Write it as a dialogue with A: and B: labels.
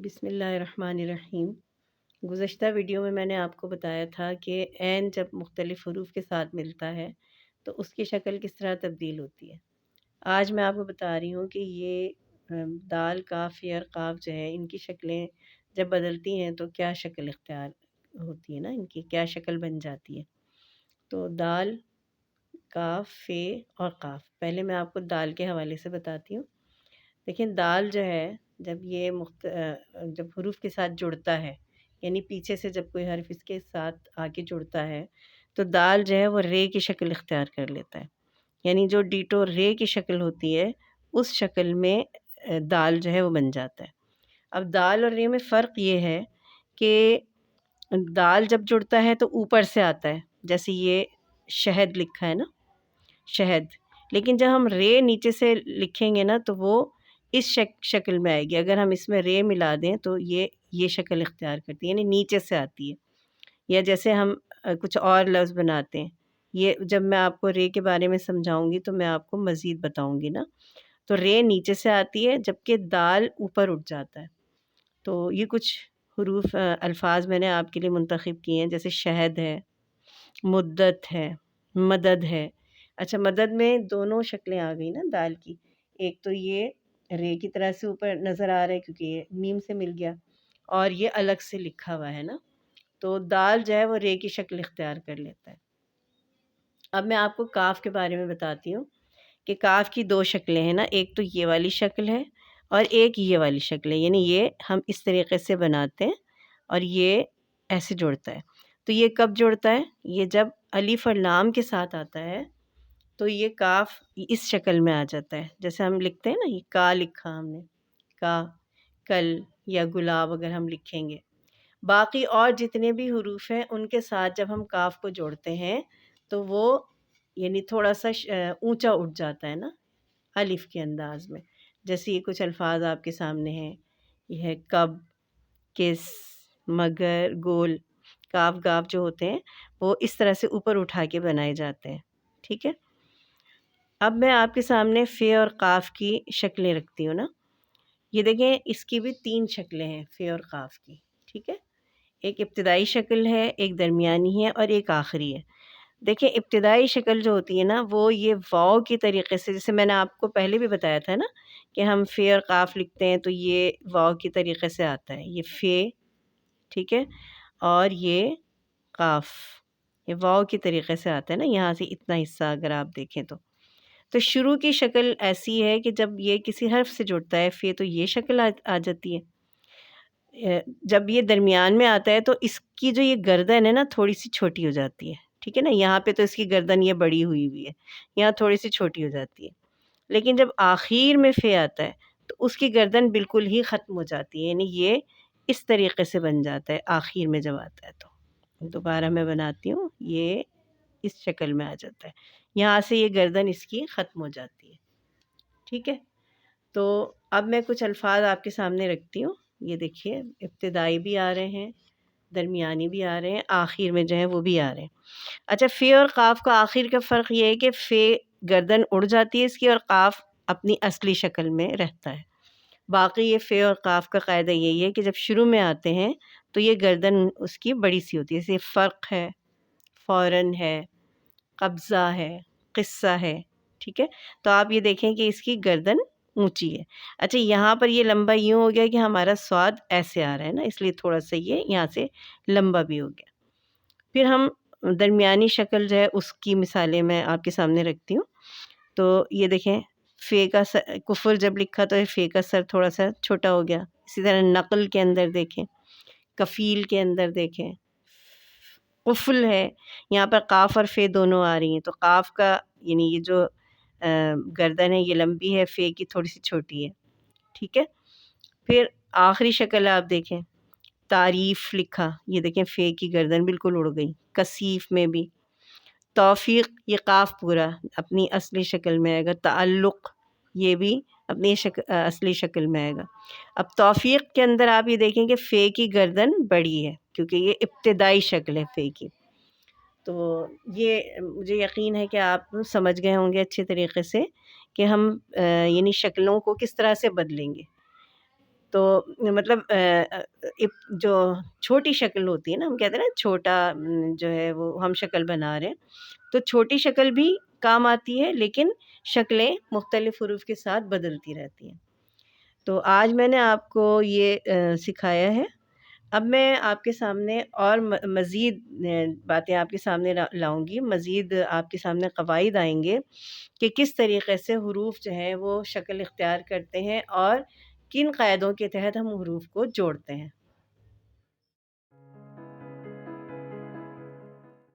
A: بسم اللہ الرحمن الرحیم۔ گزشتہ ویڈیو میں نے آپ کو بتایا تھا کہ عین جب مختلف حروف کے ساتھ ملتا ہے تو اس کی شکل کس طرح تبدیل ہوتی ہے۔ آج میں آپ کو بتا رہی ہوں کہ یہ دال، کاف یا قاف جو ہے، ان کی شکلیں جب بدلتی ہیں تو کیا شکل اختیار ہوتی ہے نا، ان کی کیا شکل بن جاتی ہے۔ تو دال، کاف، فے اور قاف۔ پہلے میں آپ کو دال کے حوالے سے بتاتی ہوں۔ دیکھیں دال جو ہے، جب یہ جب حروف کے ساتھ جڑتا ہے، یعنی پیچھے سے جب کوئی حرف اس کے ساتھ آ کے جڑتا ہے تو دال جو ہے وہ رے کی شکل اختیار کر لیتا ہے، یعنی جو ڈیٹو رے کی شکل ہوتی ہے اس شکل میں دال جو ہے وہ بن جاتا ہے۔ اب دال اور رے میں فرق یہ ہے کہ دال جب جڑتا ہے تو اوپر سے آتا ہے، جیسے یہ شہد لکھا ہے نا، شہد، لیکن جب ہم رے نیچے سے لکھیں گے نا تو وہ اس شکل میں آئے گی۔ اگر ہم اس میں رے ملا دیں تو یہ شکل اختیار کرتی ہے، یعنی نیچے سے آتی ہے۔ یا جیسے ہم کچھ اور لفظ بناتے ہیں، یہ جب میں آپ کو رے کے بارے میں سمجھاؤں گی تو میں آپ کو مزید بتاؤں گی نا۔ تو رے نیچے سے آتی ہے جبکہ دال اوپر اٹھ جاتا ہے۔ تو یہ کچھ حروف الفاظ میں نے آپ کے لیے منتخب کیے ہیں، جیسے شہد ہے، مدت ہے، مدد ہے۔ اچھا، مدد میں دونوں شکلیں آ گئی نا دال کی، ایک تو یہ رے کی طرح سے اوپر نظر آ رہا ہے کیونکہ یہ میم سے مل گیا، اور یہ الگ سے لکھا ہوا ہے نا، تو دال جو ہے وہ رے کی شکل اختیار کر لیتا ہے۔ اب میں آپ کو کاف کے بارے میں بتاتی ہوں کہ کاف کی دو شکلیں ہیں نا، ایک تو یہ والی شکل ہے اور ایک یہ والی شکل ہے، یعنی یہ ہم اس طریقے سے بناتے ہیں اور یہ ایسے جڑتا ہے۔ تو یہ کب جڑتا ہے؟ یہ جب الف اور لام کے ساتھ آتا ہے تو یہ کاف اس شکل میں آ جاتا ہے، جیسے ہم لکھتے ہیں نا، یہ کا لکھا ہم نے، کا، کل یا گلاب اگر ہم لکھیں گے۔ باقی اور جتنے بھی حروف ہیں ان کے ساتھ جب ہم کاف کو جوڑتے ہیں تو وہ یعنی تھوڑا سا اونچا اٹھ جاتا ہے نا الف کے انداز میں۔ جیسے یہ کچھ الفاظ آپ کے سامنے ہیں، یہ ہے کب، کس، مگر، گول۔ کاف گاف جو ہوتے ہیں وہ اس طرح سے اوپر اٹھا کے بنائے جاتے ہیں، ٹھیک ہے۔ اب میں آپ کے سامنے فے اور قاف کی شکلیں رکھتی ہوں نا۔ یہ دیکھیں اس کی بھی تین شکلیں ہیں فے اور قاف کی، ٹھیک ہے۔ ایک ابتدائی شکل ہے، ایک درمیانی ہے اور ایک آخری ہے۔ دیکھیں ابتدائی شکل جو ہوتی ہے نا وہ یہ واو کی طریقے سے، جیسے میں نے آپ کو پہلے بھی بتایا تھا نا کہ ہم فے اور قاف لکھتے ہیں تو یہ واو کی طریقے سے آتا ہے، یہ فے، ٹھیک ہے، اور یہ قاف، یہ واو کی طریقے سے آتا ہے نا، یہاں سے اتنا حصہ اگر آپ دیکھیں تو شروع کی شکل ایسی ہے کہ جب یہ کسی حرف سے جڑتا ہے فے تو یہ شکل آ جاتی ہے۔ جب یہ درمیان میں آتا ہے تو اس کی جو یہ گردن ہے نا تھوڑی سی چھوٹی ہو جاتی ہے، ٹھیک ہے نا۔ یہاں پہ تو اس کی گردن یہ بڑی ہوئی ہے، یہاں تھوڑی سی چھوٹی ہو جاتی ہے، لیکن جب آخر میں فے آتا ہے تو اس کی گردن بالکل ہی ختم ہو جاتی ہے، یعنی یہ اس طریقے سے بن جاتا ہے آخر میں جب آتا ہے۔ تو دوبارہ میں بناتی ہوں، یہ اس شکل میں آ جاتا ہے، یہاں سے یہ گردن اس کی ختم ہو جاتی ہے، ٹھیک ہے۔ تو اب میں کچھ الفاظ آپ کے سامنے رکھتی ہوں، یہ دیکھیے ابتدائی بھی آ رہے ہیں، درمیانی بھی آ رہے ہیں، آخر میں جو ہے وہ بھی آ رہے ہیں۔ اچھا، فے اور قاف کا آخر کا فرق یہ ہے کہ فے گردن اڑ جاتی ہے اس کی اور قاف اپنی اصلی شکل میں رہتا ہے۔ باقی یہ فے اور قاف کا قاعدہ یہی ہے کہ جب شروع میں آتے ہیں تو یہ گردن اس کی بڑی سی ہوتی ہے، جیسے فرق ہے، فوراً ہے، قبضہ ہے، قصہ ہے، ٹھیک ہے۔ تو آپ یہ دیکھیں کہ اس کی گردن اونچی ہے۔ اچھا، یہاں پر یہ لمبا یوں ہو گیا کہ ہمارا سواد ایسے آ رہا ہے نا، اس لیے تھوڑا سا یہ یہاں سے لمبا بھی ہو گیا۔ پھر ہم درمیانی شکل جو ہے اس کی مثالیں میں آپ کے سامنے رکھتی ہوں۔ تو یہ دیکھیں فے کا کفر جب لکھا تو فے کا سر تھوڑا سا چھوٹا ہو گیا۔ اسی طرح نقل کے اندر دیکھیں، کفیل کے اندر دیکھیں، قفل ہے، یہاں پر قاف اور فے دونوں آ رہی ہیں تو قاف کا یعنی یہ جو گردن ہے یہ لمبی ہے، فے کی تھوڑی سی چھوٹی ہے، ٹھیک ہے۔ پھر آخری شکل آپ دیکھیں، تعریف لکھا، یہ دیکھیں فے کی گردن بالکل اڑ گئی۔ کثیف میں بھی توفیق، یہ قاف پورا اپنی اصلی شکل میں آئے گا۔ تعلق، یہ بھی اپنی اصلی شکل میں آئے گا۔ اب توفیق کے اندر آپ یہ دیکھیں کہ فے کی گردن بڑی ہے کیونکہ یہ ابتدائی شکل ہے فے کی۔ تو یہ مجھے یقین ہے کہ آپ سمجھ گئے ہوں گے اچھے طریقے سے کہ ہم یعنی شکلوں کو کس طرح سے بدلیں گے۔ تو مطلب جو چھوٹی شکل ہوتی ہے نا، ہم کہتے ہیں نا چھوٹا جو ہے وہ ہم شکل بنا رہے ہیں، تو چھوٹی شکل بھی کام آتی ہے، لیکن شکلیں مختلف حروف کے ساتھ بدلتی رہتی ہیں۔ تو آج میں نے آپ کو یہ سکھایا ہے۔ اب میں آپ کے سامنے اور مزید باتیں آپ کے سامنے لاؤں گی، مزید آپ کے سامنے قواعد آئیں گے کہ کس طریقے سے حروف جو ہیں وہ شکل اختیار کرتے ہیں اور کن قاعدوں کے تحت ہم حروف کو جوڑتے ہیں۔